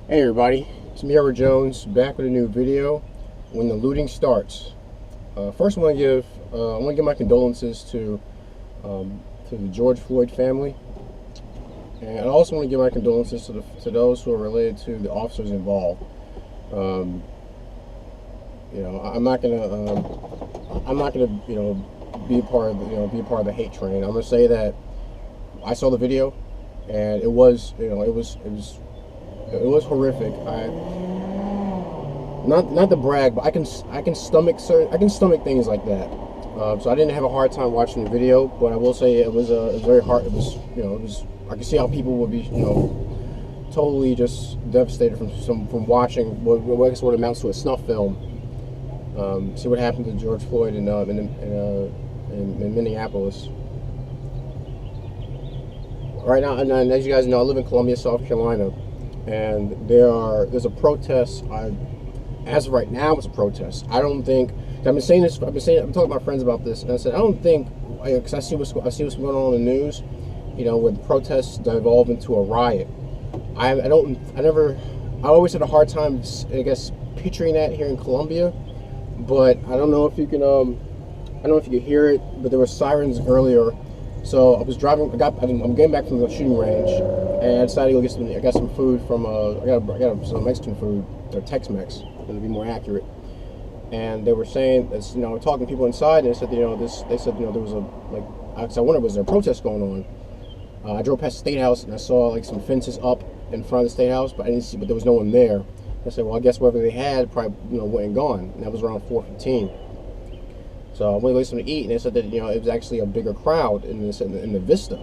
Hey everybody, it's me, Edward Jones, back with a new video. When the looting starts, first I want to give my condolences to the George Floyd family, and I also want to give my condolences to those who are related to the officers involved. Um, I'm not gonna be a part of be a part of the hate train. I'm gonna say that I saw the video, and it was horrific. Not to brag, but I can stomach things like that. So I didn't have a hard time watching the video, but I will say it was very hard. I can see how people would be totally just devastated from watching what I guess what amounts to a snuff film. See what happened to George Floyd in Minneapolis. Right now, and as you guys know, I live in Columbia, South Carolina, and there's a protest. As of right now, it's a protest. I don't think. I've been saying this. I'm talking to my friends about this, and I said I don't think, because I see what's going on in the news. With protests devolve into a riot. I always had a hard time, I guess, picturing that here in Columbia, but I don't know if you can. I don't know if you could hear it, but there were sirens earlier. So I was driving. I'm getting back from the shooting range, and I decided to go get some. I got some food from. I got some Mexican food, or Tex-Mex, to be more accurate. And they were saying, we're talking to people inside, and they said, They said, there was I wondered, was there a protest going on? I drove past the State House, and I saw some fences up in front of the State House, but there was no one there. I said, well, I guess whatever they had probably went and gone, and that was around 4:15. So I went to something to eat, and they said that it was actually a bigger crowd in the Vista.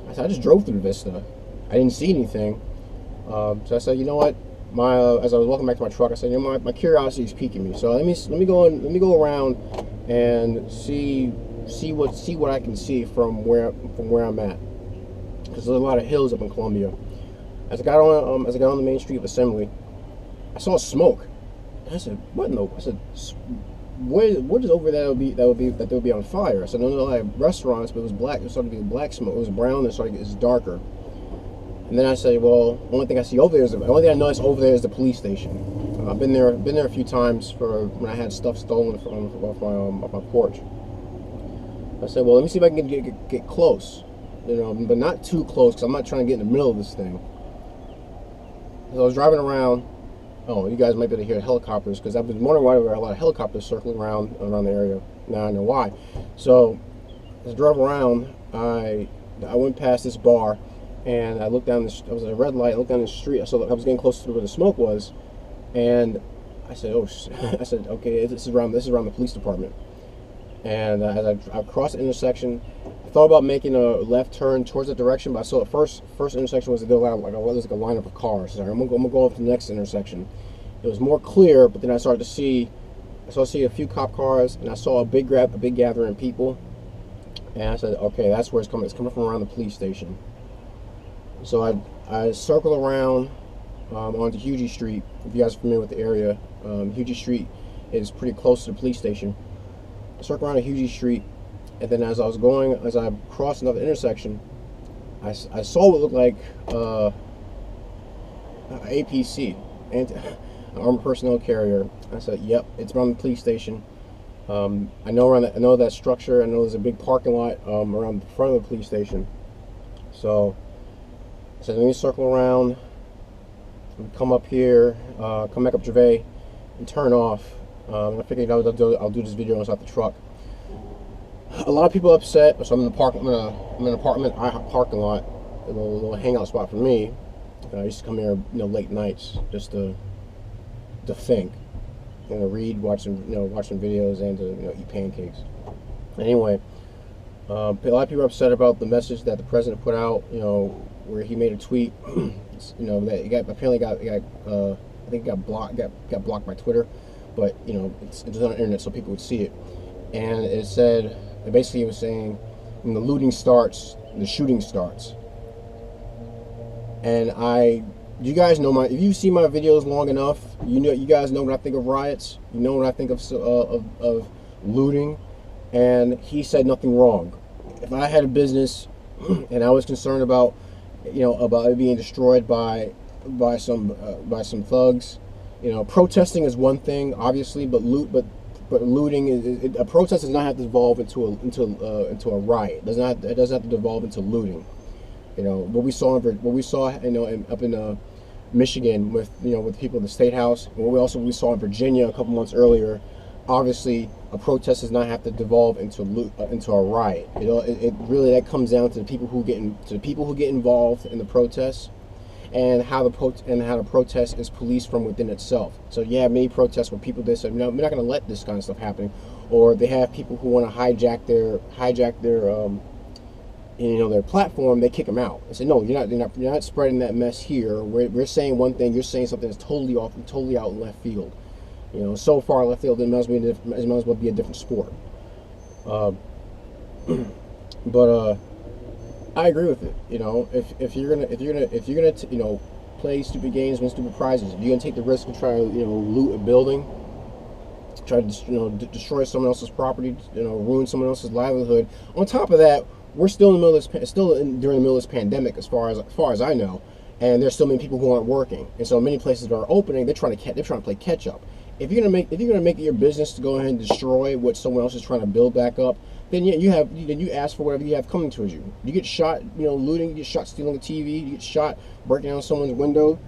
I said, I just drove through the Vista. I didn't see anything. So I said, you know what? As I was walking back to my truck, I said, my curiosity is piquing me. So let me go around and see what I can see from where I'm at, because there's a lot of hills up in Columbia. As I got on the main street of Assembly, I saw smoke. And I said, what in the? I said, what is over there that would be on fire? I said, no, I have restaurants, but it was black. It started to be black smoke. It was brown, and started to get darker. And then I say, well, the only thing I noticed over there is the police station. I've been there a few times for when I had stuff stolen off my porch. I said, well, let me see if I can get close, but not too close, because I'm not trying to get in the middle of this thing. As I was driving around, you guys might be able to hear helicopters, because I've been wondering why there were a lot of helicopters circling around the area. Now I know why. So as I drove around, I went past this bar. And I looked down I was at a red light. I looked down the street. I was getting close to where the smoke was, and I said, "Oh!" I said, "Okay, this is around the police department." And as I crossed the intersection, I thought about making a left turn towards that direction, but I saw the first intersection was there was like a lineup of cars. So I'm gonna go up to the next intersection. It was more clear, but then I started to see a few cop cars, and I saw a big gathering of people. And I said, "Okay, that's where it's coming. It's coming from around the police station." So I circle around onto Hugie Street. If you guys are familiar with the area, Hugie Street is pretty close to the police station. I circle around to Hugie Street, and then as I crossed another intersection, I saw what looked like APC, an armed personnel carrier. I said, "Yep, it's around the police station." I know that structure. I know there's a big parking lot around the front of the police station. So I said, let me circle around, come up here, come back up Gervais, and turn off. I figured I'll do this video inside the truck. A lot of people are upset. So I'm in an apartment parking lot, a little hangout spot for me. I used to come here, late nights just to think, read, watch some videos, and to eat pancakes. Anyway, a lot of people are upset about the message that the president put out. Where he made a tweet, that he I think it got blocked by Twitter, but it's on the internet so people would see it. And basically he was saying, when the looting starts, the shooting starts. And you guys know if you've seen my videos long enough, you guys know when I think of riots, when I think of looting, and he said nothing wrong. If I had a business and I was concerned about it being destroyed by by some thugs. You know, protesting is one thing, obviously, but looting a protest does not have to devolve into a riot. It doesn't have to devolve into looting. You know what we saw up in Michigan with with people in the state house, and what we saw in Virginia a couple months earlier. Obviously, a protest does not have to devolve into a riot. You know, it really that comes down to the people who get involved in the protests, and how the protest is policed from within itself. So you have many protests where people say, no, we're not going to let this kind of stuff happen, or they have people who want to hijack their platform. They kick them out. They say, no, you're not spreading that mess here. We're saying one thing, you're saying something that's totally out in left field. You know, so far left field, it might as well be a different sport. But I agree with it. You know, if you're gonna play stupid games, win stupid prizes, if you're gonna take the risk and try to loot a building, try to destroy someone else's property, ruin someone else's livelihood. On top of that, we're still in the middle of this, during the middle of this pandemic, as far as I know, and there's still many people who aren't working, and so many places that are opening, they're trying to play catch up. If you're gonna make it your business to go ahead and destroy what someone else is trying to build back up, then yeah, you ask for whatever you have coming towards you. You get shot, looting. You get shot stealing a TV. You get shot breaking down someone's window.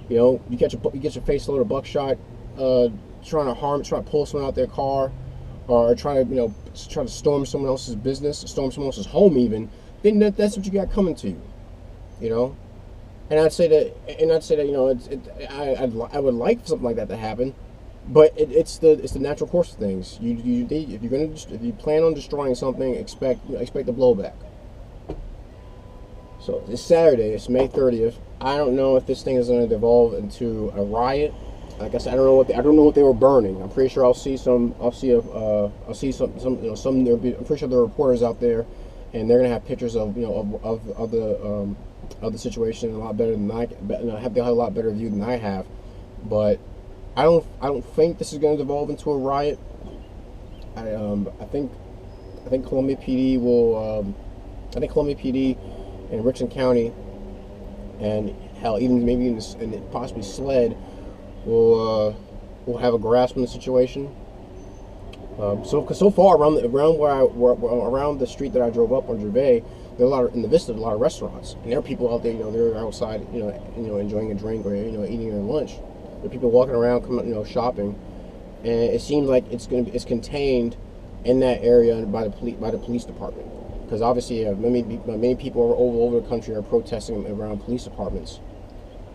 You get your face load of buckshot, trying to pull someone out their car, or trying to storm someone else's business, storm someone else's home even. Then that's what you got coming to you. You know, and I'd say that I would like something like that to happen. But it's the natural course of things. If you plan on destroying something, expect the blowback. So this Saturday, it's May 30th. I don't know if this thing is going to devolve into a riot. Like I said, I don't know what they were burning. I'm pretty sure I'm pretty sure there are reporters out there, and they're going to have pictures of the situation a lot better than they'll have a lot better view than I have. But I don't think this is going to devolve into a riot. I think Columbia PD will. I think Columbia PD and Richland County, and hell, even maybe and possibly SLED will have a grasp on the situation. So far around the street that I drove up on Gervais, there are in the Vista, a lot of restaurants, and there are people out there. They're outside, enjoying a drink or eating their lunch. There are people walking around, shopping, and it seems like it's contained in that area by the police department, because obviously many people all over the country are protesting around police departments.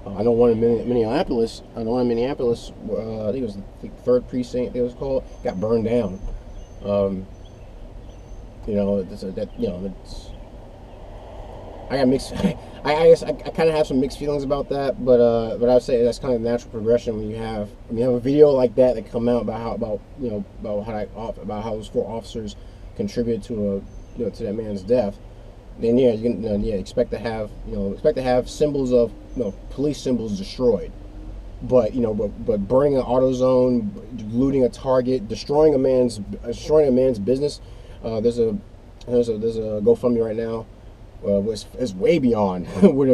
I know one in Minneapolis. I think it was the 3rd precinct. I think it was called, got burned down. I got mixed. I guess I kind of have some mixed feelings about that, but I'd say that's kind of the natural progression when you have a video like that come out about how those 4 officers contributed to that man's death. Then yeah, you can expect to have symbols of police symbols destroyed, but burning an AutoZone, looting a Target, destroying a man's business. There's a GoFundMe right now. Is way beyond what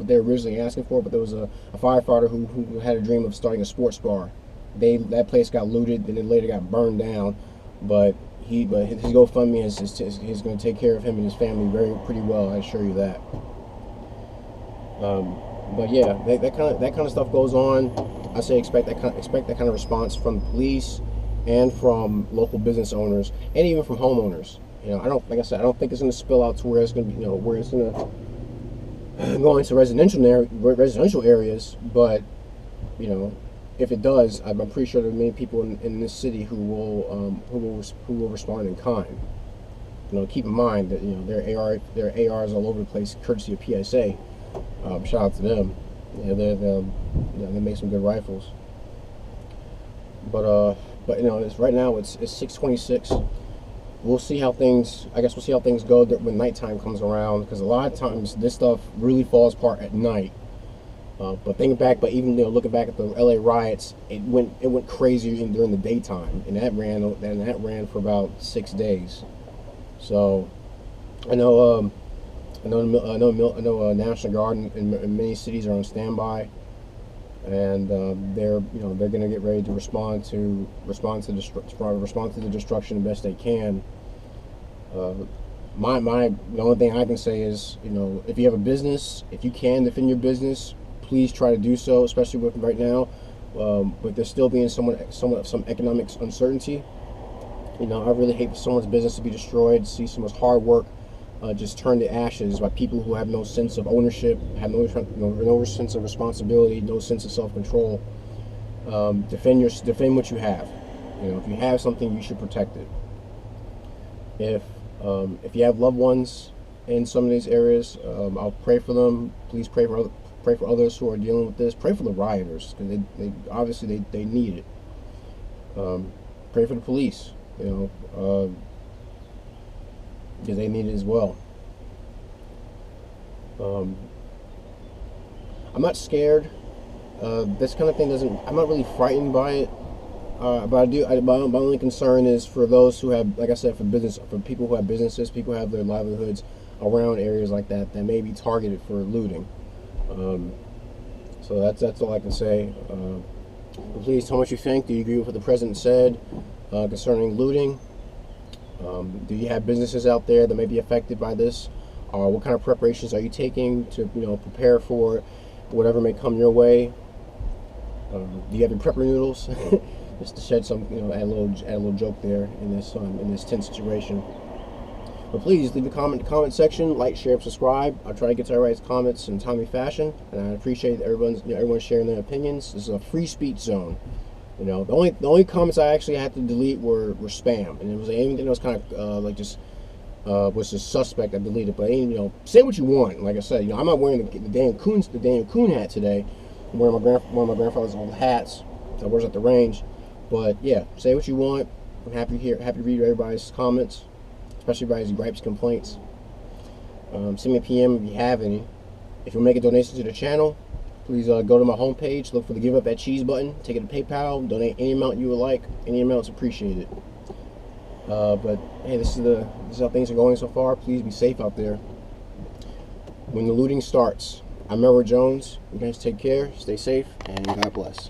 they were originally asking for, but there was a firefighter who had a dream of starting a sports bar. That place got looted, and then later got burned down. But his GoFundMe is going to take care of him and his family pretty well. I assure you that. But yeah, that kind of stuff goes on. I say expect that kind of response from the police and from local business owners and even from homeowners. I don't think it's going to spill out to where it's going to be, where it's going to go into residential areas. But if it does, I'm pretty sure there are many people in this city who will respond in kind. Keep in mind that there are ARs all over the place, courtesy of PSA. Shout out to them. They make some good rifles. But right now it's 6:26. We'll see how things go when nighttime comes around, because a lot of times this stuff really falls apart at night. But looking back at the LA riots, it went crazy during the daytime, and that ran for about 6 days. So I know I know National Guard in many cities are on standby, and they're going to get ready to respond to the destruction the best they can. The only thing I can say is, if you have a business, if you can defend your business, please try to do so, especially with right now. But there's still being some economic uncertainty. I really hate for someone's business to be destroyed, see someone's hard work just turn to ashes by people who have no sense of ownership, have no sense of responsibility, no sense of self-control. Defend what you have. If you have something, you should protect it. If you have loved ones in some of these areas, I'll pray for them. Please pray for others who are dealing with this. Pray for the rioters, because they obviously they need it. Pray for the police, because they need it as well. I'm not scared. This kind of thing I'm not really frightened by it. But my only concern is for those who have, like I said, for people who have businesses, people who have their livelihoods around areas like that may be targeted for looting. So that's all I can say. Please tell me what you think. Do you agree with what the president said concerning looting? Do you have businesses out there that may be affected by this? What kind of preparations are you taking to prepare for whatever may come your way? Do you have your prepper noodles? Just to shed some, add a little joke there in this tense situation. But please leave a comment in the comment section, like, share, and subscribe. I'll try to get to everybody's comments in a timely fashion, and I appreciate everyone sharing their opinions. This is a free speech zone. The only comments I actually had to delete were spam, and it was anything that was kind of was just suspect. I deleted, but say what you want. Like I said, I'm not wearing the Daniel Coon hat today. I'm wearing one of my grandfather's old hats that wears at the range. But yeah, say what you want. I'm happy to read everybody's comments, especially everybody's gripes, complaints. Send me a PM if you have any. If you'll make a donation to the channel, please go to my homepage, look for the Give Up That Cheese button, take it to PayPal, donate any amount you would like. Any amount's appreciated. But hey, this is how things are going so far. Please be safe out there. When the looting starts, I'm Edward Jones. You guys take care, stay safe, and God bless.